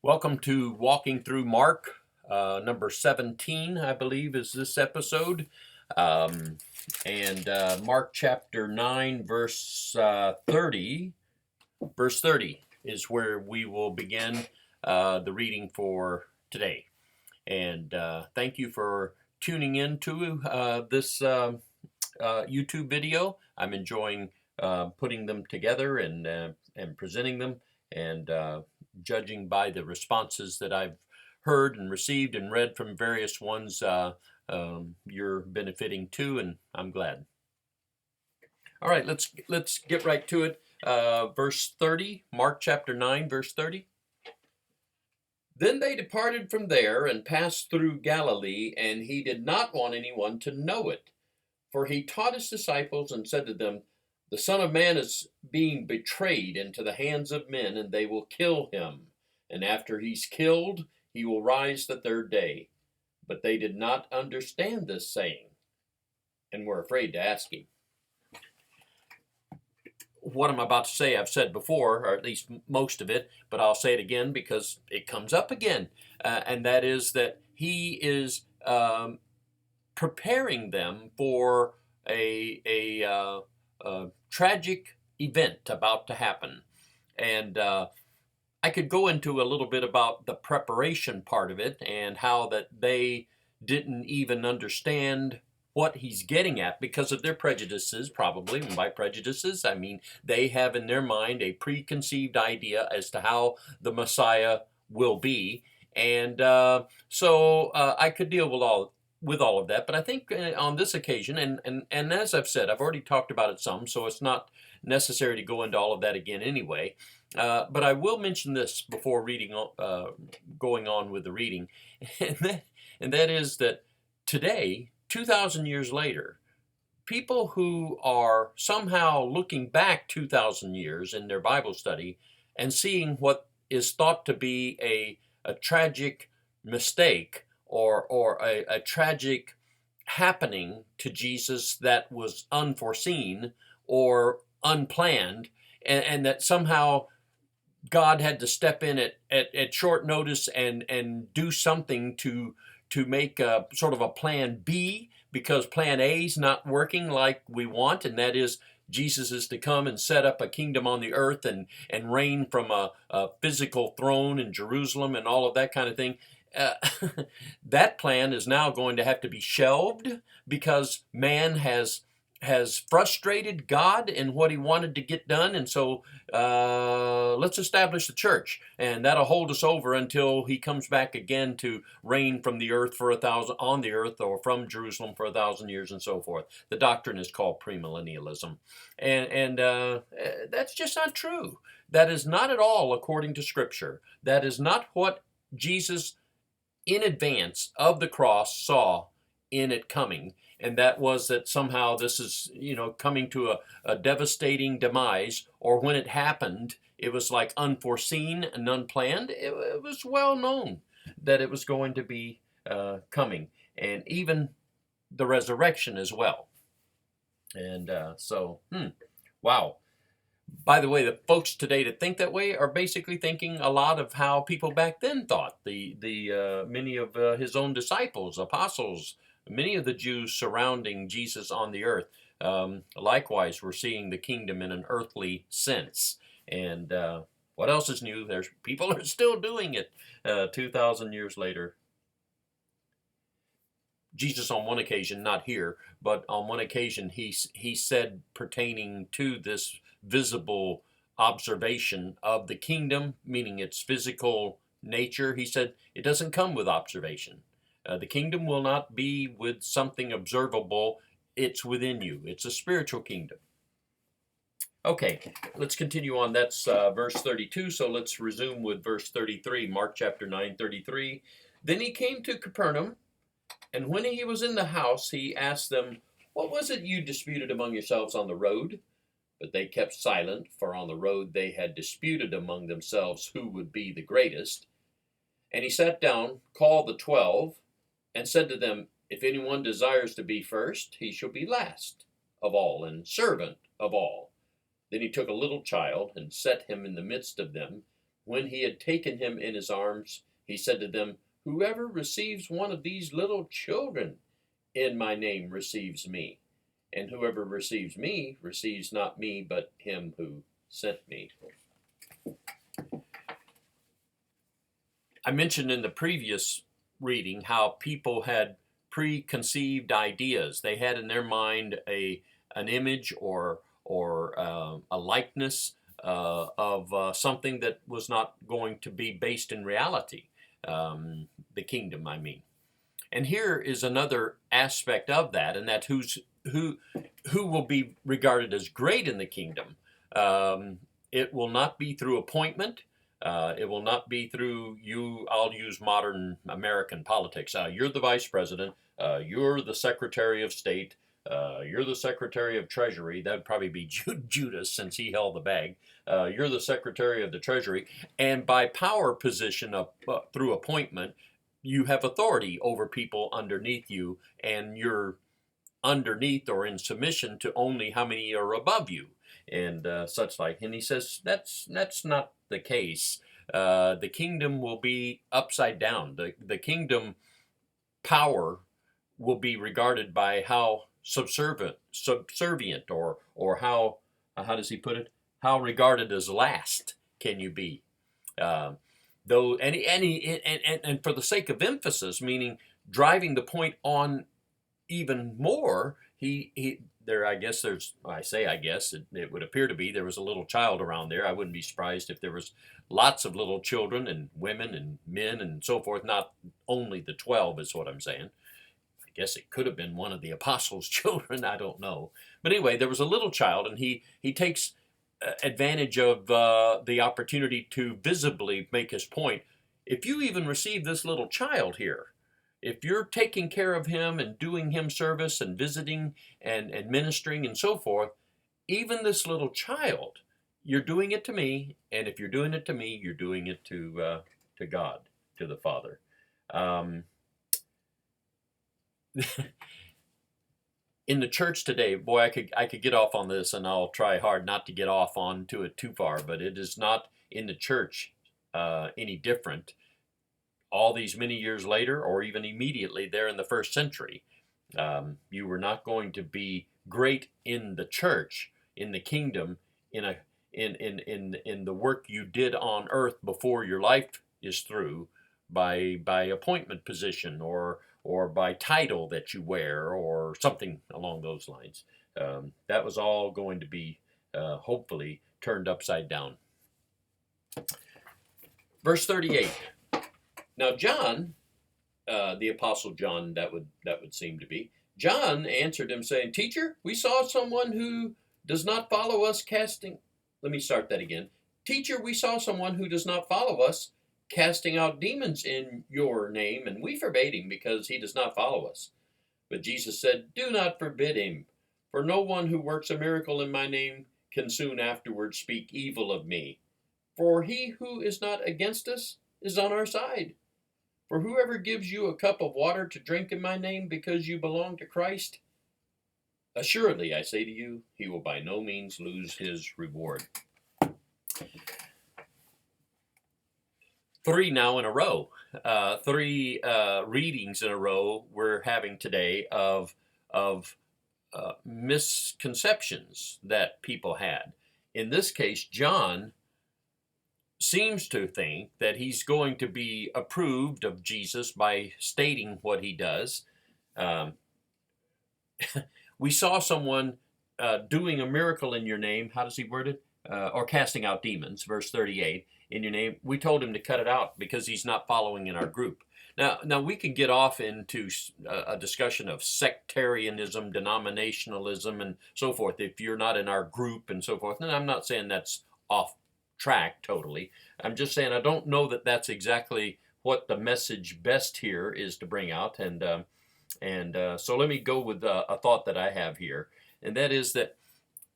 Welcome to Walking Through Mark, number 17, I believe, is this episode. And Mark chapter 9, verse 30 is where we will begin the reading for today. And thank you for tuning in to this YouTube video. I'm enjoying putting them together and presenting them and judging by the responses that I've heard and received and read from various ones, you're benefiting too, and I'm glad. All right, let's get right to it. Verse 30, Mark chapter 9, verse 30. Then they departed from there and passed through Galilee, and he did not want anyone to know it. For he taught his disciples and said to them, "The Son of Man is being betrayed into the hands of men, and they will kill him. And after he's killed, he will rise the third day." But they did not understand this saying, and were afraid to ask him. What I'm about to say I've said before, or at least most of it, but I'll say it again because it comes up again. And that is that he is preparing them for a tragic event about to happen. And I could go into a little bit about the preparation part of it and how that they didn't even understand what he's getting at because of their prejudices, probably. And by prejudices, I mean they have in their mind a preconceived idea as to how the Messiah will be. And so I could deal with all of that, but I think on this occasion, and as I've said, I've already talked about it some, so it's not necessary to go into all of that again anyway. But I will mention this before going on with the reading, and that is that today, 2,000 years later, people who are somehow looking back 2,000 years in their Bible study and seeing what is thought to be a tragic mistake or a tragic happening to Jesus that was unforeseen or unplanned, and that somehow God had to step in at short notice and do something to make a sort of a plan B, because plan A is not working like we want, and that is Jesus is to come and set up a kingdom on the earth and reign from a physical throne in Jerusalem and all of that kind of thing. That plan is now going to have to be shelved because man has frustrated God in what he wanted to get done, and so let's establish the church, and that'll hold us over until he comes back again to reign from the earth for on the earth, or from Jerusalem for 1,000 years, and so forth. The doctrine is called premillennialism, and that's just not true. That is not at all according to Scripture. That is not what Jesus in advance of the cross saw in it coming. And that was that somehow this is, coming to a devastating demise, or when it happened, it was like unforeseen and unplanned. It was well known that it was going to be coming, and even the resurrection as well. And wow. By the way, the folks today that think that way are basically thinking a lot of how people back then thought. The many of his own disciples, apostles, many of the Jews surrounding Jesus on the earth, likewise were seeing the kingdom in an earthly sense. And what else is new? People are still doing it 2,000 years later. Jesus on one occasion, not here, but on one occasion he said, pertaining to this visible observation of the kingdom, meaning its physical nature, he said it doesn't come with observation. The kingdom will not be with something observable. It's within you. It's a spiritual kingdom. Okay, let's continue on. That's verse 32, so let's resume with verse 33, Mark chapter 9, 33. Then he came to Capernaum, and when he was in the house, he asked them, "What was it you disputed among yourselves on the road?" But they kept silent, for on the road they had disputed among themselves who would be the greatest. And he sat down, called the 12, and said to them, "If anyone desires to be first, he shall be last of all, and servant of all." Then he took a little child, and set him in the midst of them. when he had taken him in his arms, he said to them, "Whoever receives one of these little children in my name receives me. And whoever receives me receives not me, but him who sent me." I mentioned in the previous reading how people had preconceived ideas. They had in their mind an image or a likeness of something that was not going to be based in reality. The kingdom, I mean. And here is another aspect of that, and that who will be regarded as great in the kingdom. It will not be through appointment. It will not be through you. I'll use modern American politics. You're the vice president. You're the secretary of state. You're the secretary of treasury. That'd probably be Judas, since he held the bag. You're the secretary of the treasury. And by power position through appointment, you have authority over people underneath you, and you're underneath or in submission to only how many are above you, and such like. And he says that's not the case. The kingdom will be upside down. The kingdom power will be regarded by how subservient, or how does he put it? How regarded as last can you be? Though and for the sake of emphasis, meaning driving the point on even more, he there, I guess it would appear to be, there was a little child around there. I wouldn't be surprised if there was lots of little children and women and men and so forth, not only the 12 is what I'm saying. I guess it could have been one of the apostles' children, I don't know. But anyway, there was a little child, and he takes advantage of the opportunity to visibly make his point. If you even receive this little child here, if you're taking care of him and doing him service and visiting and ministering and so forth, even this little child, you're doing it to me. And if you're doing it to me, you're doing it to God, to the Father. In the church today, boy, I could get off on this, and I'll try hard not to get off onto it too far, but it is not in the church any different all these many years later, or even immediately there in the first century. You were not going to be great in the church, in the kingdom, in the work you did on earth before your life is through, by appointment position, or by title that you wear, or something along those lines. That was all going to be hopefully turned upside down. Verse 38. Now John, the Apostle John, that would seem to be, John answered him, saying, "Teacher, we saw someone who does not follow us casting..." Let me start that again. "Teacher, we saw someone who does not follow us casting out demons in your name, and we forbade him because he does not follow us." But Jesus said, "Do not forbid him, for no one who works a miracle in my name can soon afterwards speak evil of me. For he who is not against us is on our side. For whoever gives you a cup of water to drink in my name because you belong to Christ, assuredly I say to you, he will by no means lose his reward." Three now in a row, three readings in a row we're having today of misconceptions that people had. In this case, John seems to think that he's going to be approved of Jesus by stating what he does. We saw someone doing a miracle in your name. How does he word it? Or casting out demons, verse 38, in your name. We told him to cut it out because he's not following in our group. Now we can get off into a discussion of sectarianism, denominationalism, and so forth if you're not in our group and so forth. And I'm not saying that's off track totally. I'm just saying I don't know that that's exactly what the message best here is to bring out. And so let me go with a thought that I have here, and that is that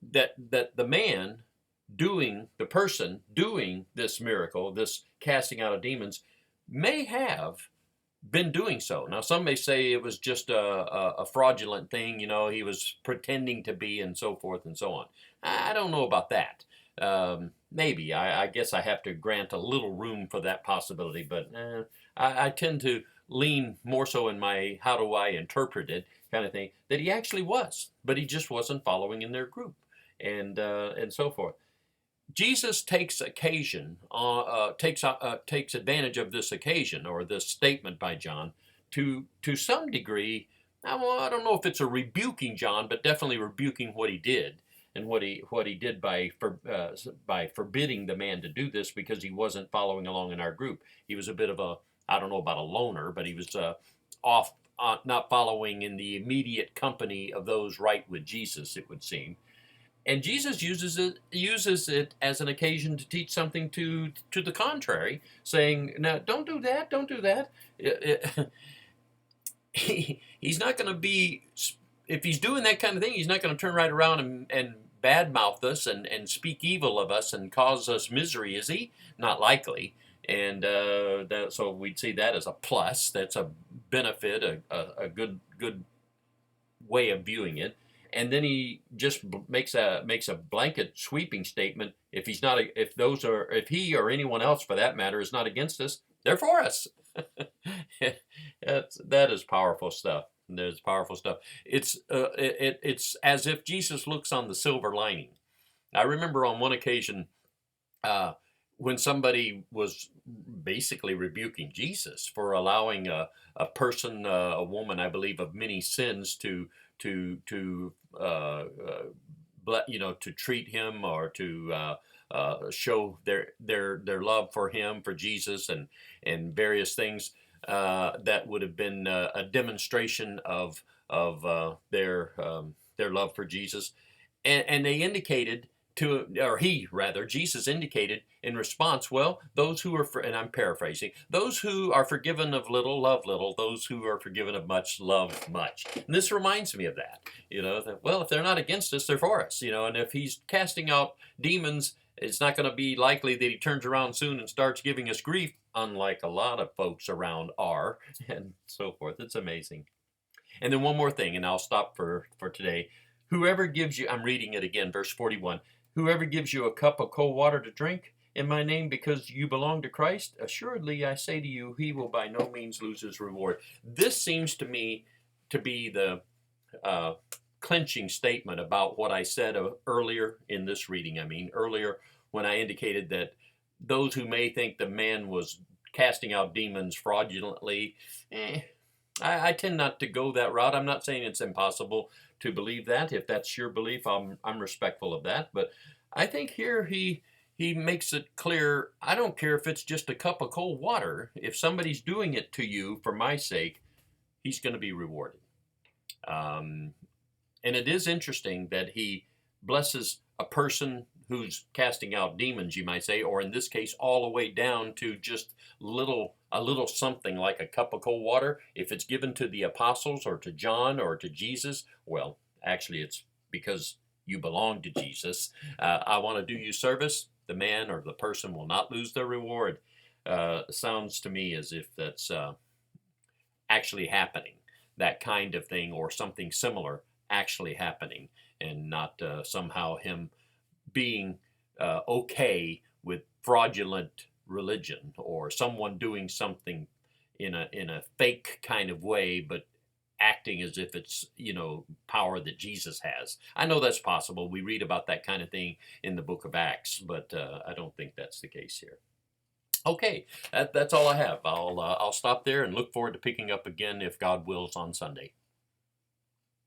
the man doing, the person doing this miracle, this casting out of demons, may have been doing so. Now, some may say it was just a fraudulent thing, he was pretending to be, and so forth and so on. I don't know about that. Maybe. I guess I have to grant a little room for that possibility, but I tend to lean more so in my how do I interpret it kind of thing, that he actually was, but he just wasn't following in their group, and so forth. Jesus takes occasion, takes advantage of this occasion or this statement by John to some degree. Well, I don't know if it's a rebuking John, but definitely rebuking what he did and what he did by forbidding the man to do this because he wasn't following along in our group. He was a bit of a, I don't know about a loner, but he was off, not following in the immediate company of those right with Jesus, it would seem. And Jesus uses it as an occasion to teach something to the contrary, saying, "Now, don't do that. Don't do that." He's not going to be, if he's doing that kind of thing, he's not going to turn right around and badmouth us and speak evil of us and cause us misery, is he? Not likely. And so we'd see that as a plus. That's a benefit, a good way of viewing it. And then he just makes a blanket sweeping statement. If he's not, if he or anyone else for that matter is not against us, they're for us. That is powerful stuff. There's powerful stuff. It's as if Jesus looks on the silver lining. I remember on one occasion when somebody was basically rebuking Jesus for allowing a person, a woman, I believe, of many sins to to treat him or to show their love for him, for Jesus, and various things that would have been a demonstration of their love for Jesus, and they indicated to, or he rather, Jesus indicated in response, well, those who are, and I'm paraphrasing, those who are forgiven of little love little, those who are forgiven of much love much. And this reminds me of that, that, well, if they're not against us, they're for us, and if he's casting out demons, it's not going to be likely that he turns around soon and starts giving us grief, unlike a lot of folks around are, and so forth. It's amazing. And then one more thing, and I'll stop for today. Whoever gives you, I'm reading it again, verse 41, whoever gives you a cup of cold water to drink in my name because you belong to Christ, assuredly I say to you, he will by no means lose his reward. This seems to me to be the clinching statement about what I said earlier in this reading. I mean, earlier when I indicated that those who may think the man was casting out demons fraudulently, I tend not to go that route. I'm not saying it's impossible to believe that. If that's your belief, I'm respectful of that. But I think here he makes it clear, I don't care if it's just a cup of cold water. If somebody's doing it to you for my sake, he's going to be rewarded. And it is interesting that he blesses a person who's casting out demons, you might say, or in this case, all the way down to just a little something like a cup of cold water. If it's given to the apostles or to John or to Jesus, well, actually it's because you belong to Jesus. I want to do you service. The man or the person will not lose their reward. Sounds to me as if that's actually happening, that kind of thing or something similar actually happening, and not somehow him being okay with fraudulent religion or someone doing something in a fake kind of way, but acting as if it's power that Jesus has. I know that's possible. We read about that kind of thing in the book of Acts, but I don't think that's the case here. Okay, that's all I have. I'll stop there and look forward to picking up again if God wills on Sunday.